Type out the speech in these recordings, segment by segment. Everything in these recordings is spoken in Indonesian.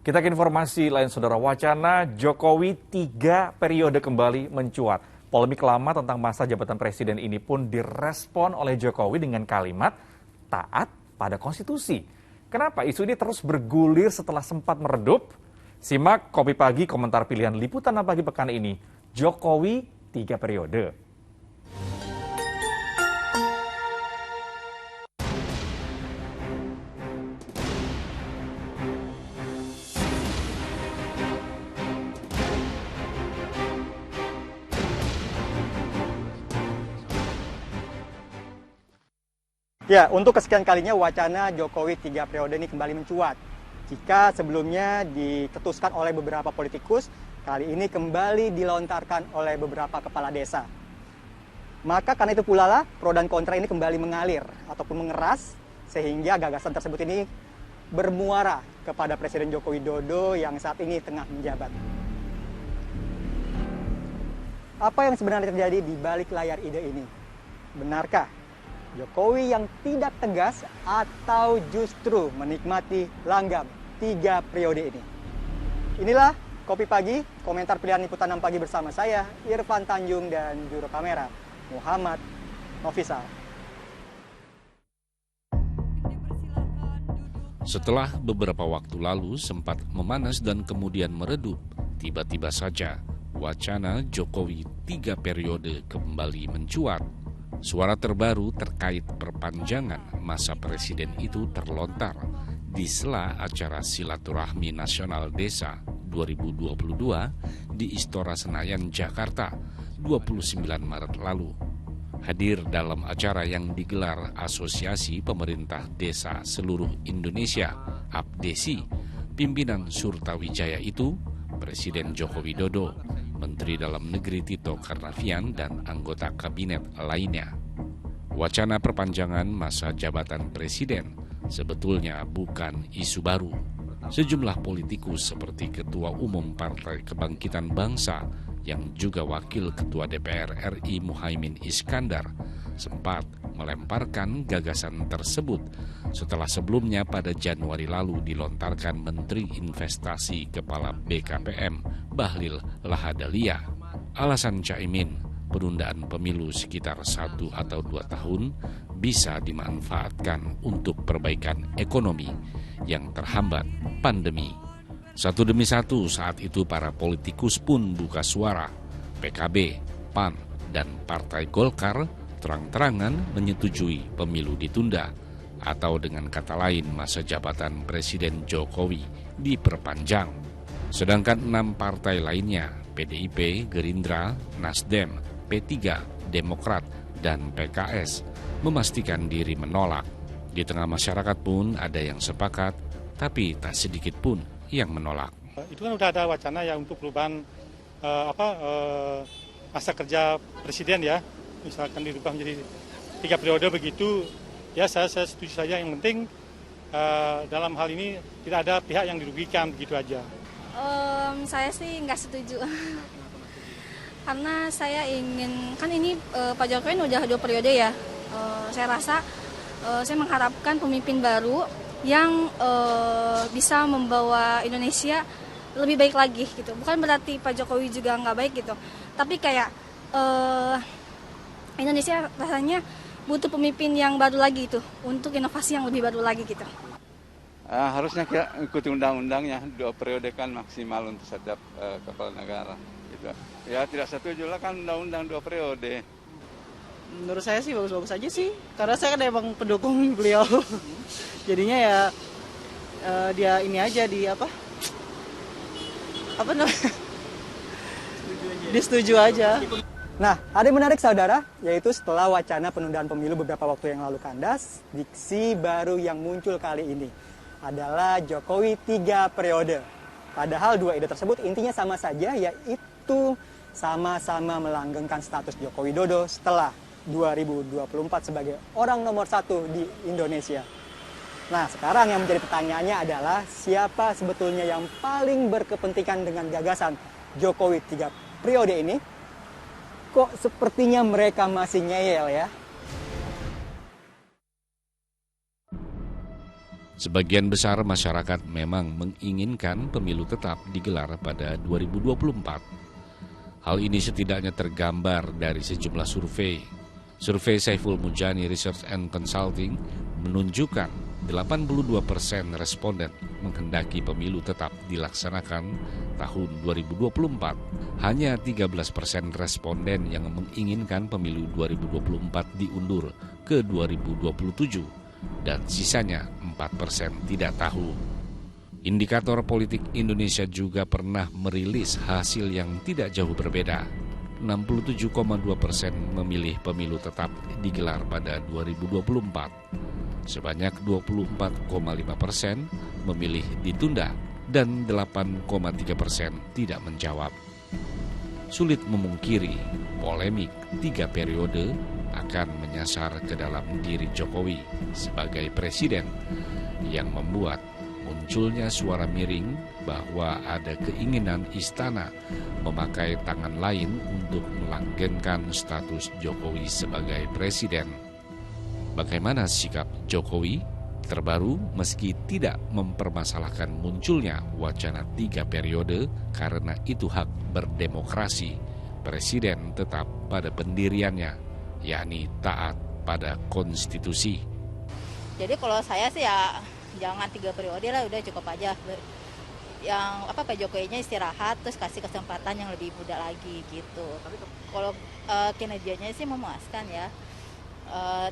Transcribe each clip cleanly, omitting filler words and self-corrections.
Kita ke informasi lain, saudara. Wacana Jokowi 3 periode kembali mencuat. Polemik lama tentang masa jabatan presiden ini pun direspon oleh Jokowi dengan kalimat taat pada konstitusi. Kenapa isu ini terus bergulir setelah sempat meredup? Simak Kopi Pagi komentar pilihan liputan pagi pekan ini. Jokowi 3 periode. Ya, untuk kesekian kalinya wacana Jokowi 3 periode ini kembali mencuat. Jika sebelumnya diketuskan oleh beberapa politikus, kali ini kembali dilontarkan oleh beberapa kepala desa. Maka karena itu pula lah, pro dan kontra ini kembali mengalir ataupun mengeras, sehingga gagasan tersebut ini bermuara kepada Presiden Joko Widodo yang saat ini tengah menjabat. Apa yang sebenarnya terjadi di balik layar ide ini? Benarkah Jokowi yang tidak tegas atau justru menikmati langgam 3 periode ini? Inilah Kopi Pagi, komentar pilihan liputan 6 pagi bersama saya, Irfan Tanjung, dan juru kamera Muhammad Nofisal. Setelah beberapa waktu lalu sempat memanas dan kemudian meredup, tiba-tiba saja wacana Jokowi 3 periode kembali mencuat. Suara terbaru terkait perpanjangan masa presiden itu terlontar di sela acara Silaturahmi Nasional Desa 2022 di Istora Senayan, Jakarta, 29 Maret lalu. Hadir dalam acara yang digelar Asosiasi Pemerintah Desa Seluruh Indonesia, APDESI, pimpinan Surtawijaya itu, Presiden Joko Widodo, Menteri Dalam Negeri Tito Karnavian, dan anggota kabinet lainnya. Wacana perpanjangan masa jabatan presiden sebetulnya bukan isu baru. Sejumlah politikus seperti Ketua Umum Partai Kebangkitan Bangsa yang juga Wakil Ketua DPR RI Muhaimin Iskandar sempat melemparkan gagasan tersebut setelah sebelumnya pada Januari lalu dilontarkan Menteri Investasi Kepala BKPM Bahlil Lahadalia. Alasan Caimin, penundaan pemilu sekitar 1 atau 2 tahun bisa dimanfaatkan untuk perbaikan ekonomi yang terhambat pandemi. Satu demi satu saat itu para politikus pun buka suara. PKB, PAN, dan Partai Golkar terang-terangan menyetujui pemilu ditunda, atau dengan kata lain masa jabatan Presiden Jokowi diperpanjang. Sedangkan 6 partai lainnya, PDIP, Gerindra, Nasdem, P3, Demokrat, dan PKS, memastikan diri menolak. Di tengah masyarakat pun ada yang sepakat, tapi tak sedikit pun yang menolak. Itu kan udah ada wacana ya untuk perubahan masa kerja presiden ya, misalkan dirubah menjadi 3 periode begitu, ya saya setuju saja. Yang penting dalam hal ini tidak ada pihak yang dirugikan, begitu aja. Saya sih nggak setuju. Karena saya ingin, kan ini Pak Jokowi udah 2 periode ya. Saya rasa saya mengharapkan pemimpin baru yang bisa membawa Indonesia lebih baik lagi gitu. Bukan berarti Pak Jokowi juga nggak baik gitu, tapi kayak Indonesia rasanya butuh pemimpin yang baru lagi itu untuk inovasi yang lebih baru lagi gitu. Harusnya kita ikuti undang-undangnya, 2 periode kan maksimal untuk setiap kepala negara. Gitu. Ya tidak setuju lah kan undang-undang 2 periode. Menurut saya sih bagus-bagus aja sih, karena saya kan emang pendukung beliau. Jadinya ya dia ini aja di apa namanya? Disetujui aja. Nah, ada yang menarik saudara, yaitu setelah wacana penundaan pemilu beberapa waktu yang lalu kandas, diksi baru yang muncul kali ini adalah Jokowi 3 periode. Padahal 2 ide tersebut intinya sama saja, yaitu sama-sama melanggengkan status Joko Widodo setelah 2024 sebagai orang nomor 1 di Indonesia. Nah, sekarang yang menjadi pertanyaannya adalah siapa sebetulnya yang paling berkepentingan dengan gagasan Jokowi 3 periode ini? Kok sepertinya mereka masih ngeyel ya? Sebagian besar masyarakat memang menginginkan pemilu tetap digelar pada 2024. Hal ini setidaknya tergambar dari sejumlah survei. Survei Saiful Mujani Research and Consulting menunjukkan 82% responden menghendaki pemilu tetap dilaksanakan tahun 2024. Hanya 13% responden yang menginginkan pemilu 2024 diundur ke 2027 dan sisanya 4% tidak tahu. Indikator Politik Indonesia juga pernah merilis hasil yang tidak jauh berbeda. 67,2% memilih pemilu tetap digelar pada 2024. Sebanyak 24,5% memilih ditunda dan 8,3% tidak menjawab. Sulit memungkiri polemik 3 periode akan menyasar ke dalam diri Jokowi sebagai presiden yang membuat munculnya suara miring bahwa ada keinginan istana memakai tangan lain untuk melanggengkan status Jokowi sebagai presiden. Bagaimana sikap Jokowi? Terbaru meski tidak mempermasalahkan munculnya wacana 3 periode karena itu hak berdemokrasi, presiden tetap pada pendiriannya, yakni taat pada konstitusi. Jadi kalau saya sih ya jangan 3 periode lah, udah cukup aja. Yang Pak Jokowinya istirahat terus kasih kesempatan yang lebih muda lagi gitu. Kalau kinerjanya sih memuaskan ya.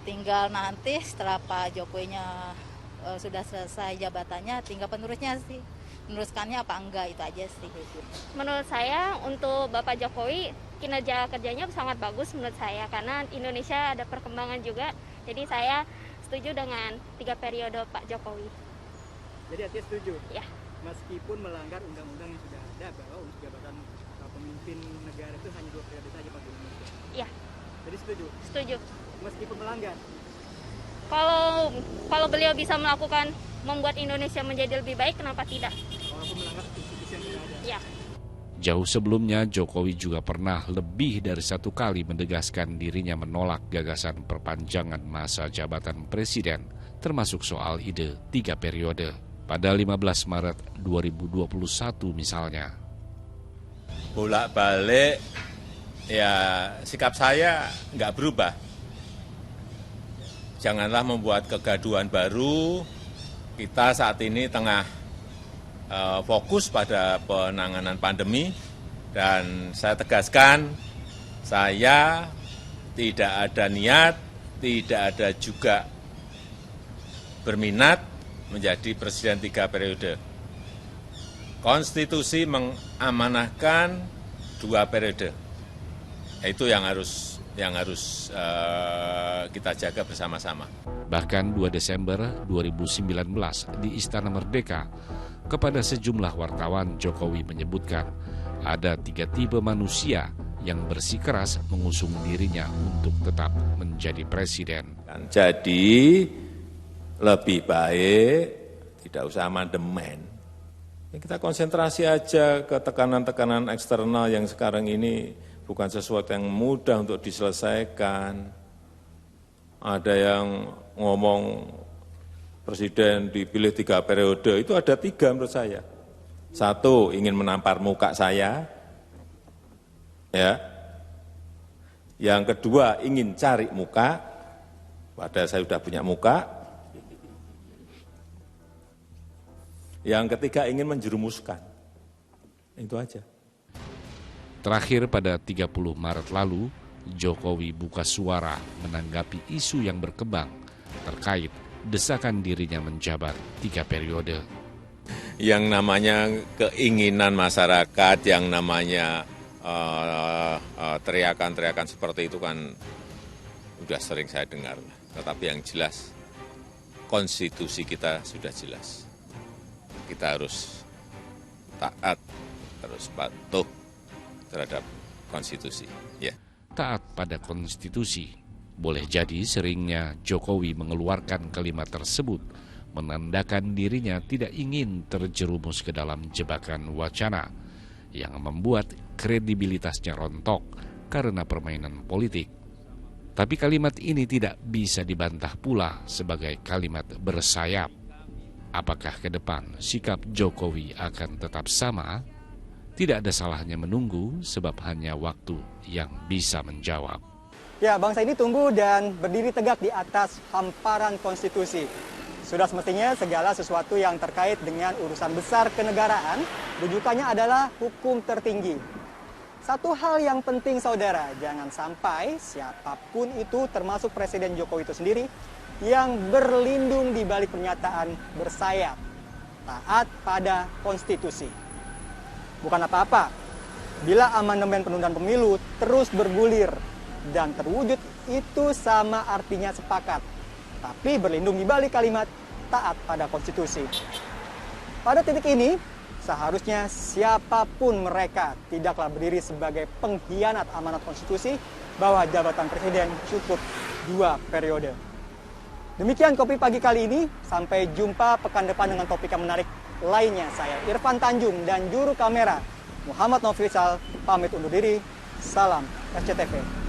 Tinggal nanti setelah Pak Jokowinya sudah selesai jabatannya, tinggal penerusnya sih. Meneruskannya apa enggak, itu aja sih. Menurut saya untuk Bapak Jokowi kinerja kerjanya sangat bagus menurut saya karena Indonesia ada perkembangan juga. Jadi saya setuju dengan 3 periode Pak Jokowi. Jadi artinya setuju? Ya. Meskipun melanggar undang-undang yang sudah ada bahwa untuk jabatan pemimpin negara itu hanya 2 periode saja Pak Indonesia. Iya. Jadi setuju? Setuju. Meskipun melanggar? Kalau beliau bisa membuat Indonesia menjadi lebih baik, kenapa tidak? Walaupun melanggar konstitusi yang sudah ada? Iya. Jauh sebelumnya, Jokowi juga pernah lebih dari 1 kali menegaskan dirinya menolak gagasan perpanjangan masa jabatan presiden, termasuk soal ide 3 periode. Pada 15 Maret 2021 misalnya. Bolak-balik, ya sikap saya nggak berubah. Janganlah membuat kegaduhan baru. Kita saat ini tengah fokus pada penanganan pandemi dan saya tegaskan saya tidak ada niat, tidak ada juga berminat menjadi presiden 3 periode. Konstitusi mengamanahkan 2 periode. Itu yang harus kita jaga bersama-sama. Bahkan 2 Desember 2019 di Istana Merdeka, kepada sejumlah wartawan Jokowi menyebutkan ada 3 tipe manusia yang bersikeras mengusung dirinya untuk tetap menjadi presiden. Jadi lebih baik tidak usah amandemen. Kita konsentrasi aja ke tekanan-tekanan eksternal yang sekarang ini bukan sesuatu yang mudah untuk diselesaikan. Ada yang ngomong presiden dipilih 3 periode, itu ada 3 menurut saya. 1, ingin menampar muka saya. Ya. Yang kedua, ingin cari muka, padahal saya sudah punya muka. Yang ketiga, ingin menjerumuskan. Itu aja. Terakhir pada 30 Maret lalu, Jokowi buka suara menanggapi isu yang berkembang terkait desakan dirinya menjabat 3 periode. Yang namanya keinginan masyarakat, yang namanya teriakan-teriakan seperti itu kan sudah sering saya dengar. Tetapi yang jelas, konstitusi kita sudah jelas. Kita harus taat, harus patuh terhadap konstitusi. Ya. Taat pada konstitusi. Boleh jadi seringnya Jokowi mengeluarkan kalimat tersebut menandakan dirinya tidak ingin terjerumus ke dalam jebakan wacana yang membuat kredibilitasnya rontok karena permainan politik. Tapi kalimat ini tidak bisa dibantah pula sebagai kalimat bersayap. Apakah ke depan sikap Jokowi akan tetap sama? Tidak ada salahnya menunggu sebab hanya waktu yang bisa menjawab. Ya, bangsa ini tumbuh dan berdiri tegak di atas hamparan konstitusi. Sudah semestinya segala sesuatu yang terkait dengan urusan besar kenegaraan, rujukannya adalah hukum tertinggi. Satu hal yang penting saudara, jangan sampai siapapun itu termasuk Presiden Jokowi itu sendiri yang berlindung di balik pernyataan bersayap, taat pada konstitusi. Bukan apa-apa, bila amandemen penundaan pemilu terus bergulir dan terwujud itu sama artinya sepakat, tapi berlindung di balik kalimat taat pada konstitusi. Pada titik ini, seharusnya siapapun mereka tidaklah berdiri sebagai pengkhianat amanat konstitusi bahwa jabatan presiden cukup 2 periode. Demikian Kopi Pagi kali ini, sampai jumpa pekan depan dengan topik yang menarik lainnya. Saya Irfan Tanjung dan juru kamera Muhammad Nofrisal pamit undur diri. Salam RCTV.